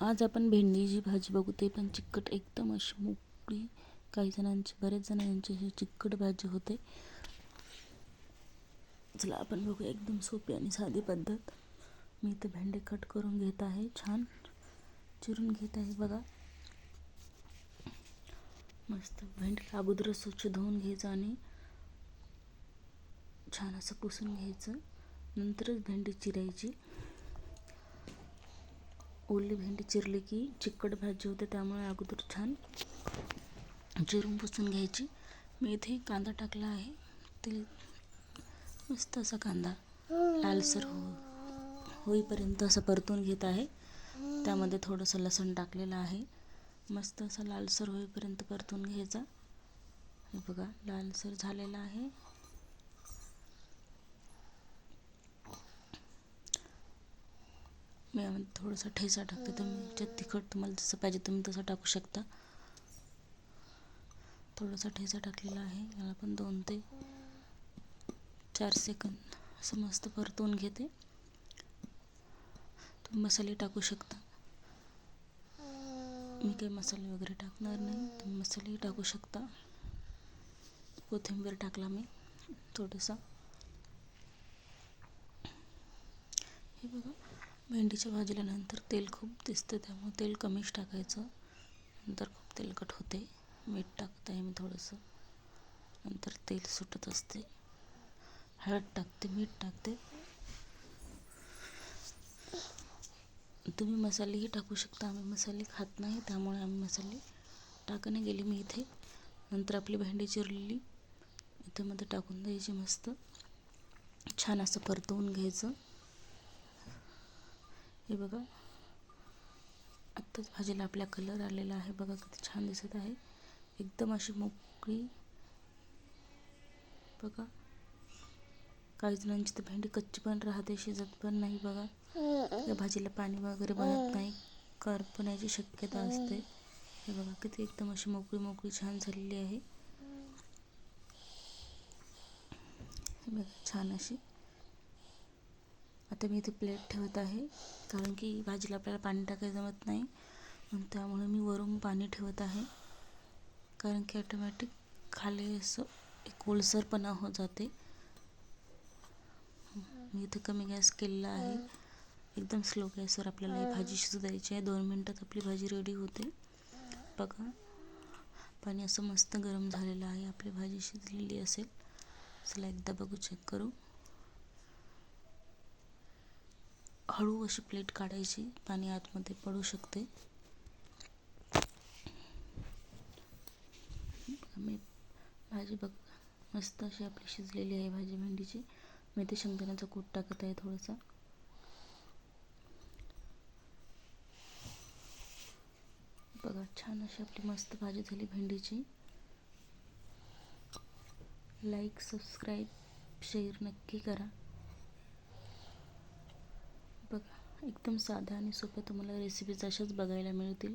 आज आपण भेंडीची भाजी बघू, ते पण चिकट, एकदम अशी मोकळी. बरेच जणांची अशी चिकट भाजी होते. चला आपण बघू एकदम सोपी आणि साधी पद्धत. मी इथे भेंडे कट करून घेत आहे, छान चिरून घेत आहे बघा. मस्त भेंडीला अगोदर स्वच्छ धुवून घ्यायचं आणि छान असं पुसून घ्यायचं, नंतरच भेंडी चिरायची. ओली भेंडी चिरली की चिकट भाजी होते, त्यामुळे अगोदर छान चिरून पुसून घ्यायची. मी इथे कांदा टाकला आहे, तेल मस्त असा कांदा लालसर होईपर्यंत असं परतून घेत आहे. त्यामध्ये थोडंसं लसूण टाकलेलं आहे, मस्त असं लालसर होईपर्यंत परतून घ्यायचा. हे बघा लालसर झालेला आहे. मी यामध्ये थोडासा ठेचा टाकते, तुम्ही तिखट तुम्हाला जसं पाहिजे तुम्ही तसं टाकू शकता. थोडासा ठेचा टाकलेला आहे, याला पण 2 ते 4 सेकंद असं मस्त परतवून घेते. तुम्ही मसाले टाकू शकता, मी काही मसाले वगैरे टाकणार नाही, तुम्ही मसालेही टाकू शकता. कोथिंबीर टाकला मी थोडंसं. हे बघा भेंडीच्या भाजीला नंतर तेल खूप दिसतं, त्यामुळे तेल कमीच टाकायचं, नंतर खूप तेलकट होते. मीठ टाकत आहे मी थोडंसं, नंतर तेल सुटत असते. हळद टाकते, मीठ टाकते. तुम्ही मसालेही टाकू शकता, आम्ही मसाले खात नाही त्यामुळे आम्ही मसाले टाकणे गेले मी इथे. नंतर आपली भेंडी चिरलेली इथे मध्ये टाकून द्यायची, मस्त छान असं परतवून घ्यायचं. हे बघा आत्ताच भाजीला आपला कलर आलेला आहे, बघा किती छान दिसत आहे, एकदम अशी मोकळी. बघा काही जणांची तर भेंडी कच्ची पण राहते, शिजत पण नाही. बघा या भाजीला पाणी वगैरे बनत नाही, करपण्याची शक्यता असते. हे बघा किती एकदम अशी मोकळी मोकळी छान झालेली आहे. हे बघा छान अशी. आता मी इथे प्लेट ठेवत आहे, कारण की भाजीला आपल्याला पाणी टाकायला जमत नाही, त्यामुळे मी वरून पाणी ठेवत आहे, कारण की ऑटोमॅटिक खाली असं एक ओलसरपणा होत जाते. मी इथे कमी गॅस केलेला आहे, एकदम स्लो गॅसवर आपल्याला ही भाजी शिजू द्यायची आहे. 2 मिनटात आपली भाजी रेडी होते. बघा पाणी असं मस्त गरम झालेलं आहे, आपली भाजी शिजलेली असेल. चला एकदा बघू, चेक करू. हळू अशी प्लेट काढायची, पाणी आतमध्ये पडू शकते. मी भाजी बघ मस्त अशी आपली शिजलेली आहे भाजी भेंडीची. मी ते शेंगदाण्याचा कूट टाकत आहे थोडासा. बघा छान अशी आपली मस्त भाजी झाली भेंडीची. लाईक, सबस्क्राईब, शेअर नक्की करा. बघा एकदम साध्या आणि सोप्या तुम्हाला रेसिपीज अशाच बघायला मिळतील.